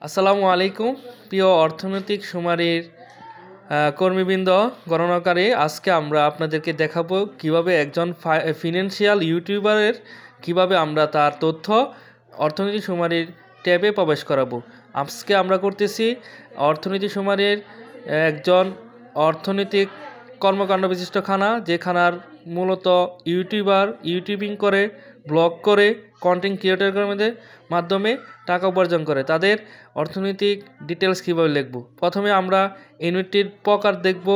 আসসালামু আলাইকুম প্রিয় অর্থনৈতিক সুমারির কর্মীবৃন্দ গণনাকারী। আজকে আমরা আপনাদেরকে দেখাবো কিভাবে একজন ফিনান্সিয়াল ইউটিউবারের কিভাবে আমরা তার তথ্য অর্থনৈতিক সুমারির ট্যাবে প্রবেশ করাবো। আজকে আমরা করতেছি অর্থনৈতিক সুমারির একজন অর্থনৈতিক কর্মকাণ্ড বিশিষ্ট খানা, যে খানার মূলত ইউটিউবিং করে, ব্লগ করে, কন্টেন্ট ক্রিয়েটরের মাধ্যমে টাকা উপার্জন করে। তাদের অর্থনৈতিক ডিটেলস কীভাবে লিখব, প্রথমে আমরা ইউনিটির প্রকার দেখব,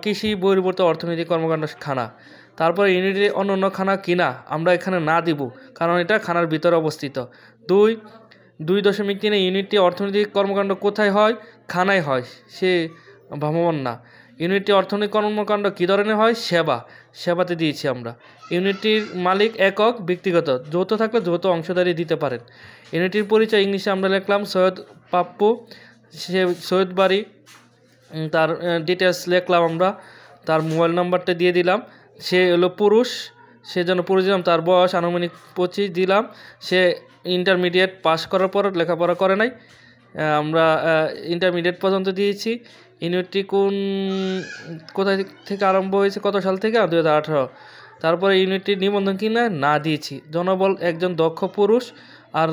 কৃষি বহির্ভূত অর্থনৈতিক কর্মকাণ্ড খানা। তারপরে ইউনিটির অন্য খানা কিনা আমরা এখানে না দিব, কারণ এটা খানার ভিতরে অবস্থিত। 2.3 ইউনিটটি অর্থনৈতিক কর্মকাণ্ড কোথায় হয়? খানায় হয়, সে ভ্রাম্যমাণ না। ইউনিটটি অর্থনৈতিক কর্মকাণ্ড কী ধরনের হয়? সেবাতে দিয়েছি আমরা। ইউনিটটির মালিক একক, ব্যক্তিগত, যৌথ থাকলে যৌথ অংশদারি দিতে পারেন। ইউনিটটির পরিচয় ইংলিশে আমরা লিখলাম সৈয়দ পাপ্পু, সে সৈয়দ বাড়ি, তার ডিটেলস লিখলাম আমরা, তার মোবাইল নাম্বারটা দিয়ে দিলাম। সে হলো পুরুষ, সেজন্য পুরুষ দিলাম। তার বয়স আনুমানিক 25 দিলাম। সে ইন্টারমিডিয়েট পাস করার পর লেখাপড়া করে নাই, আমরা ইন্টারমিডিয়েট পর্যন্ত দিয়েছি। ইউনিটটি কোথায় থেকে আরম্ভ হয়েছে, কত সাল থেকে? 2018। তারপরে ইউনিটটির নিবন্ধন কিনা না দিয়েছি। জনবল একজন দক্ষ পুরুষ, আর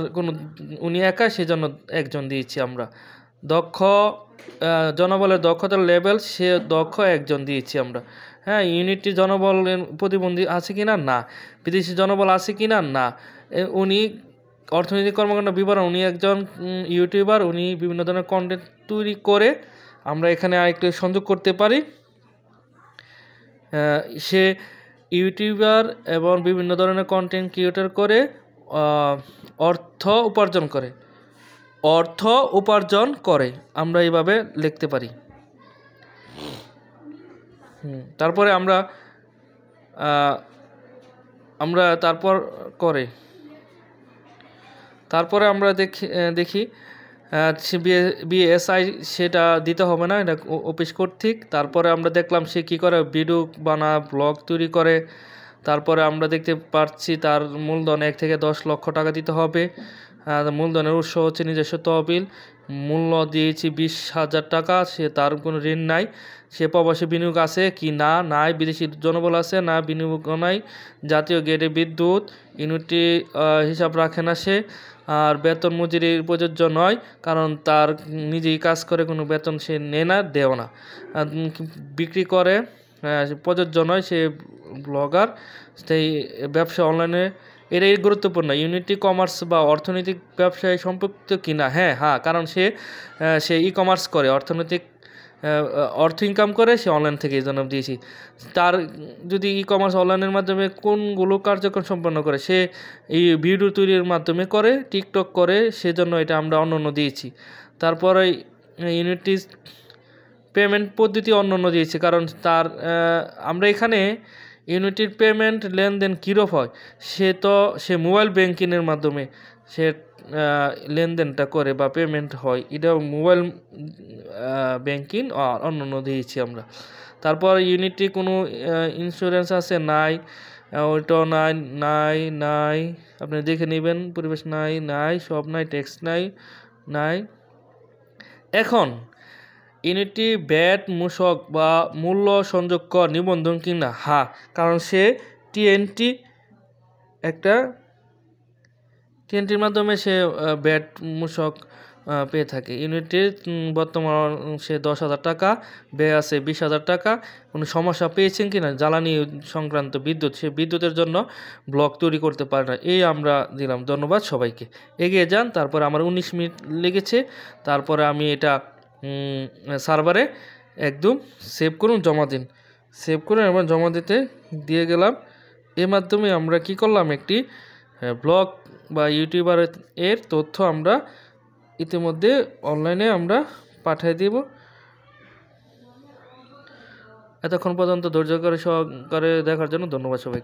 উনি একা, সেজন্য একজন দিয়েছি আমরা। জনবলের দক্ষতার লেভেল, সে দক্ষ একজন দিয়েছি আমরা। হ্যাঁ, ইউনিটটি জনবলের প্রতিবন্ধী আছে কিনা? না। বিদেশি জনবল আছে কিনা? না। উনি অর্থনৈতিক কর্মকাণ্ড বিবরণ, উনি একজন ইউটিউবার, উনি বিভিন্ন ধরনের কন্টেন্ট তৈরি করে। আমরা এখানে আরেকটু সংযোগ করতে পারি, সে ইউটিউবার এবং বিভিন্ন ধরনের কন্টেন্ট ক্রিয়েটর করে অর্থ উপার্জন করে আমরা এইভাবে লিখতে পারি। তারপরে তারপরে আমরা দেখি বিএসআই, সেটা দিতে হবে না, এটা অফিস কর্তৃক। তারপরে আমরা দেখলাম সে কি করে, ভিডিও বানায়, ব্লগ তৈরি করে। তারপরে আমরা দেখতে পাচ্ছি তার মূলধন 1 থেকে 10 লক্ষ টাকা দিতে হবে। মূলধনের উৎস হচ্ছে নিজস্ব তহবিল। মূল্য দিয়েছি 20,000 টাকা। সে তার কোনো ঋণ নাই। সে প্রবাসী বিনিয়োগ আছে কি না? নাই। বিদেশি জনবল আছে না? বিনিয়োগ নাই। জাতীয় গ্রেডে বিদ্যুৎ, ইউনিটটি হিসাব রাখে না সে। আর বেতন মজুরির প্রযোজ্য নয়, কারণ তার নিজেই কাজ করে, কোনো বেতন সে নেয় না, দেও না। বিক্রি করে, প্রযোজ্য নয়, সে ব্লগার। সেই ব্যবসা অনলাইনে, এটাই গুরুত্বপূর্ণ। ইউনিটি কমার্স বা অর্থনৈতিক ব্যবসায় সম্পৃক্ত কিনা? হ্যাঁ, কারণ সে ই কমার্স করে, অর্থ ইনকাম করে, সে অনলাইন থেকে, এই জন্য দিয়েছি। তার যদি ই কমার্স অনলাইনের মাধ্যমে কোনগুলো কার্যক্রম সম্পন্ন করে, সে এই ভিডিও তৈরির মাধ্যমে করে, টিকটক করে, সেজন্য এটা আমরা অন্য দিয়েছি। তারপরে ইউনিটি পেমেন্ট পদ্ধতি অন্য দিয়েছি, কারণ আমরা এখানে ইউনিটির পেমেন্ট লেনদেন কীরূপ হয়, সে মোবাইল ব্যাংকিংয়ের মাধ্যমে সে লেনদেনটা করে বা পেমেন্ট হয়, এটা মোবাইল ব্যাংকিং অন্য দিয়েছি আমরা। তারপর ইউনিটি কোনো ইন্স্যুরেন্স আছে? নাই। ওইটাও নাই, আপনি দেখে নেবেন। পরিবেশ নাই, সব নাই, ট্যাক্স নাই। এখন ইউনিটি ব্যাট মূসক বা মূল্য সংযোগ কর নিবন্ধন কিনা? হ্যাঁ, কারণ সে টিএনটির মাধ্যমে সে ব্যাট মূসক পেয়ে থাকে। ইউনিটির বর্তমান সে 10,000 টাকা, ব্যয় আছে 20,000 টাকা। কোনো সমস্যা পেয়েছেন কিনা? জ্বালানি সংক্রান্ত বিদ্যুৎ, সে বিদ্যুতের জন্য ব্লক তৈরি করতে পারে না। এই আমরা দিলাম। ধন্যবাদ সবাইকে। এগিয়ে যান। তারপরে আমার 19 মিনিট লেগেছে। তারপরে আমি এটা সার্ভারে একদম সেভ করুন, জমা দিন। সেভ করুন এবং জমা দিয়ে গেলাম। এর মাধ্যমে আমরা কি করলাম, একটি ব্লগ বা ইউটিউবারের তথ্য আমরা ইতিমধ্যে অনলাইনে আমরা পাঠিয়ে দেব। এতক্ষণ পর্যন্ত ধৈর্য সহকারে দেখার জন্য ধন্যবাদ সবাইকে।